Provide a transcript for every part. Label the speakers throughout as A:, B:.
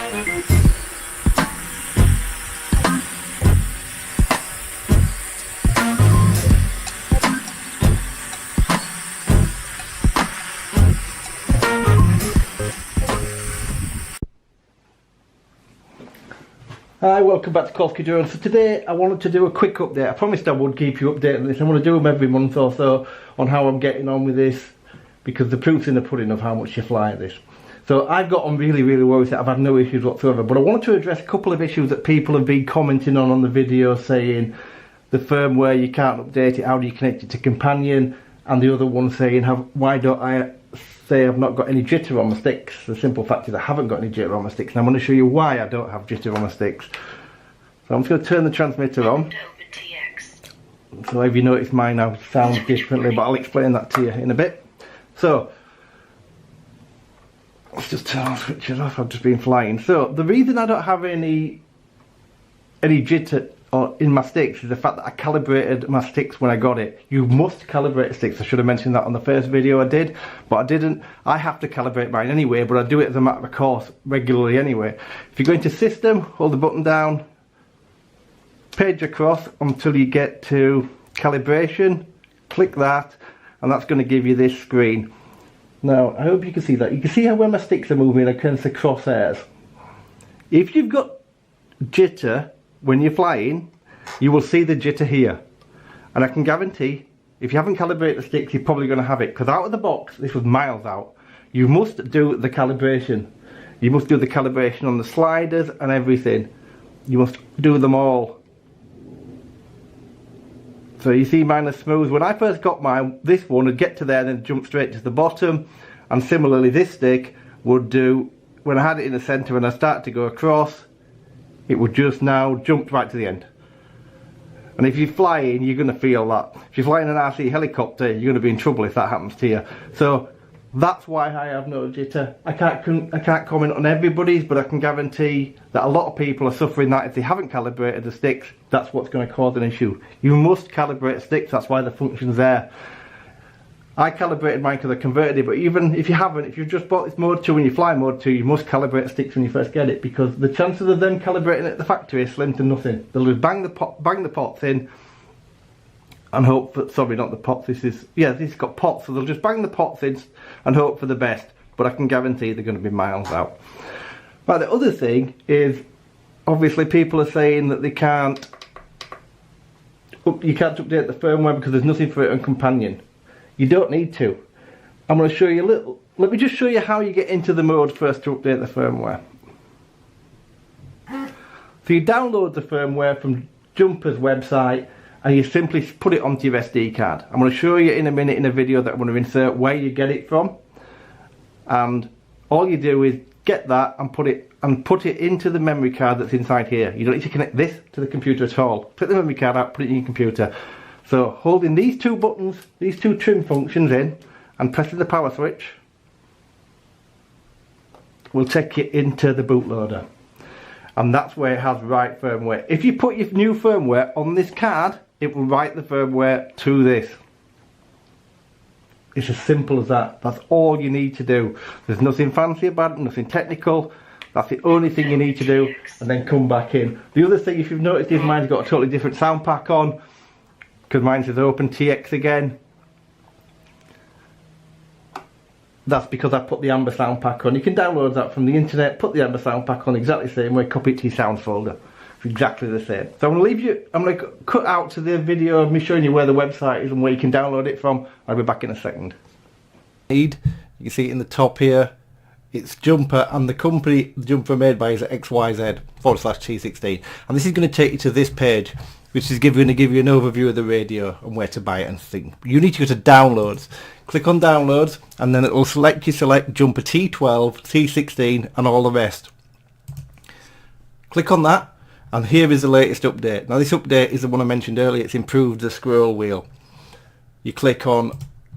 A: Hi, welcome back to Koski Drone. So today I wanted to do a quick update. I promised I would keep you updated on this. I want to do them every month or so on how I'm getting on with this, because the proof's in the pudding of how much you fly at this. So I've got on really well with it. I've had no issues whatsoever, but I wanted to address a couple of issues that people have been commenting on the video, saying the firmware, you can't update it, how do you connect it to Companion, and the other one saying why don't I say I've not got any jitter on my sticks. The simple fact is I haven't got any jitter on my sticks, and I'm going to show you why I don't have jitter on my sticks. So I'm just going to turn the transmitter on. So if you notice, mine now sounds differently, but I'll explain that to you in a bit. So let's just turn our switches off. I've just been flying. So the reason I don't have any jitter in my sticks is the fact that I calibrated my sticks when I got it. You must calibrate sticks. I should have mentioned that on the first video I did, but I didn't. I have to calibrate mine anyway, but I do it as a matter of course regularly anyway. If you go into system, hold the button down, page across until you get to calibration, click that, and that's going to give you this screen. Now I hope you can see that. You can see how when my sticks are moving against the crosshairs. If you've got jitter when you're flying, you will see the jitter here, and I can guarantee if you haven't calibrated the sticks you're probably going to have it, because out of the box this was miles out. You must do the calibration. You must do the calibration on the sliders and everything. You must do them all. So you see mine is smooth. When I first got mine, this one would get to there and then jump straight to the bottom, and similarly this stick would do, when I had it in the centre and I started to go across, it would just now jump right to the end. And if you're flying, you're going to feel that. If you're flying an RC helicopter, you're going to be in trouble if that happens to you. So that's why I have no jitter. I can't comment on everybody's, but I can guarantee that a lot of people are suffering that. If they haven't calibrated the sticks, that's what's going to cause an issue. You must calibrate sticks, that's why the function's there. I calibrated mine because I converted it, but even if you haven't, if you've just bought this Mode 2 and you fly Mode 2, you must calibrate sticks when you first get it, because the chances of them calibrating at the factory is slim to nothing. They'll just bang the pots in and hope for, sorry, not the pots, this has got pots, so they'll just bang the pots in and hope for the best, but I can guarantee they're going to be miles out. But the other thing is, obviously people are saying that you can't update the firmware because there's nothing for it on Companion. You don't need to. I'm going to show you let me just show you how you get into the mode first to update the firmware. So you download the firmware from Jumper's website and you simply put it onto your SD card. I'm going to show you in a minute in a video that I'm going to insert where you get it from, and all you do is get that and put it into the memory card that's inside here. You don't need to connect this to the computer at all. Put the memory card out, put it in your computer. So holding these two buttons, these two trim functions in, and pressing the power switch will take you into the bootloader. And that's where it has write firmware. If you put your new firmware on this card, it will write the firmware to this. It's as simple as that. That's all you need to do. There's nothing fancy about it, nothing technical. That's the only thing you need to do, and then come back in. The other thing, if you've noticed, is mine's got a totally different sound pack on, because mine says Open TX again. That's because I put the Amber sound pack on. You can download that from the internet, put the Amber sound pack on exactly the same way, copy it to your sounds folder. It's exactly the same. So I'm going to cut out to the video of me showing you where the website is and where you can download it from. I'll be back in a second. You can see it in the top here. It's Jumper, and the company the Jumper made by is XYZ/T16. And this is going to take you to this page, which is going to give you an overview of the radio and where to buy it and things. You need to go to downloads. Click on downloads, and then it will select Jumper T12, T16 and all the rest. Click on that, and here is the latest update. Now this update is the one I mentioned earlier. It's improved the scroll wheel. You click on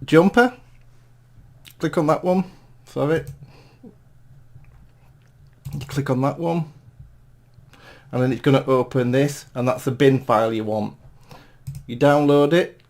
A: Jumper, click on that one, sorry. You click on that one, and then it's going to open this, and that's the bin file you want. You download it,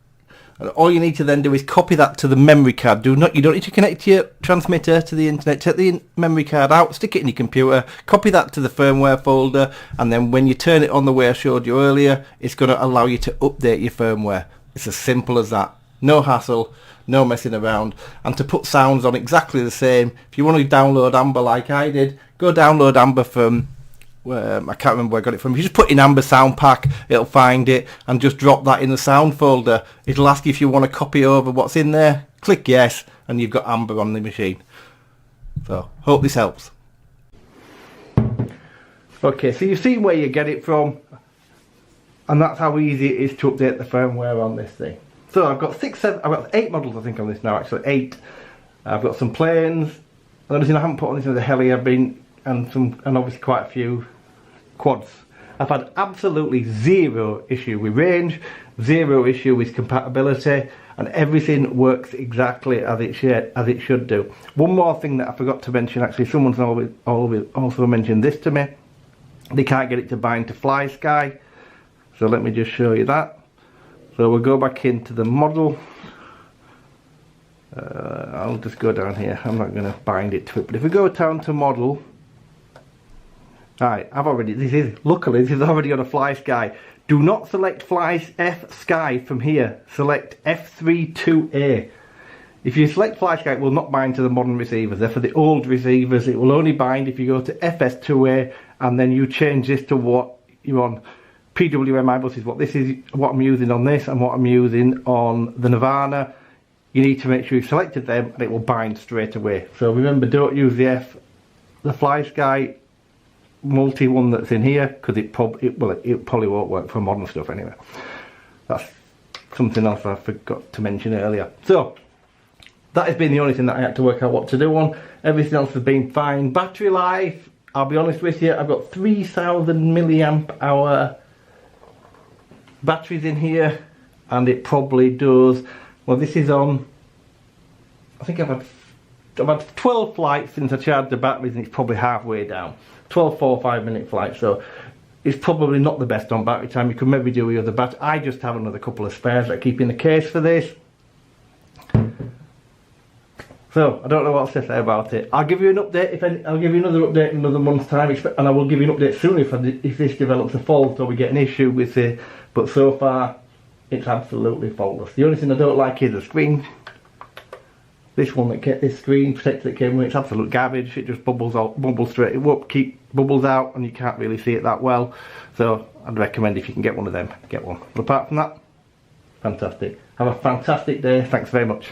A: And all you need to then do is copy that to the memory card. You don't need to connect your transmitter to the internet. Take the memory card out, stick it in your computer, copy that to the firmware folder, and then when you turn it on the way I showed you earlier, it's going to allow you to update your firmware. It's as simple as that. No hassle, no messing around. And to put sounds on exactly the same, if you want to download Amber like I did, go download Amber from... I can't remember where I got it from. If you just put in Amber Sound Pack, it'll find it, and just drop that in the sound folder. It'll ask you if you want to copy over what's in there. Click yes, and you've got Amber on the machine. So, hope this helps. Okay, so you've seen where you get it from, and that's how easy it is to update the firmware on this thing. So I've got 8 models I think on this now, actually 8. I've got some planes. The only thing I haven't put on this is the heli. And obviously quite a few quads. I've had absolutely zero issue with range, zero issue with compatibility, and everything works exactly as it should do. One more thing that I forgot to mention, actually, someone's also mentioned this to me. They can't get it to bind to FlySky, so let me just show you that. So we'll go back into the model. I'll just go down here. I'm not going to bind it to it, but if we go down to model. Right, luckily this is already on a FlySky. Do not select FlySky from here. Select F32A. If you select FlySky, it will not bind to the modern receivers. They're for the old receivers. It will only bind if you go to FS2A and then you change this to what you're on. PWM iBus this is what I'm using on this and what I'm using on the Nirvana. You need to make sure you've selected them and it will bind straight away. So remember, don't use the FlySky multi one that's in here, because it probably won't work for modern stuff anyway. That's something else I forgot to mention earlier. So that has been the only thing that I had to work out what to do on. Everything else has been fine. Battery life, I'll be honest with you, I've got 3000 milliamp hour batteries in here, and it probably does, well, this is on, I think I've had 12 flights since I charged the batteries, and it's probably halfway down. 12 4-5 minute flights, so it's probably not the best on battery time. You could maybe do with other battery. I just have another couple of spares that I keep in the case for this. So I don't know what else to say about it. I'll give you an update. I'll give you another update in another month's time, and I will give you an update soon if this develops a fault or we get an issue with it. But so far, it's absolutely faultless. The only thing I don't like is the screen. This screen protector that came with, it's absolute garbage. It just bubbles straight. It won't keep bubbles out, and you can't really see it that well. So I'd recommend, if you can get one of them, get one. But apart from that, fantastic. Have a fantastic day. Thanks very much.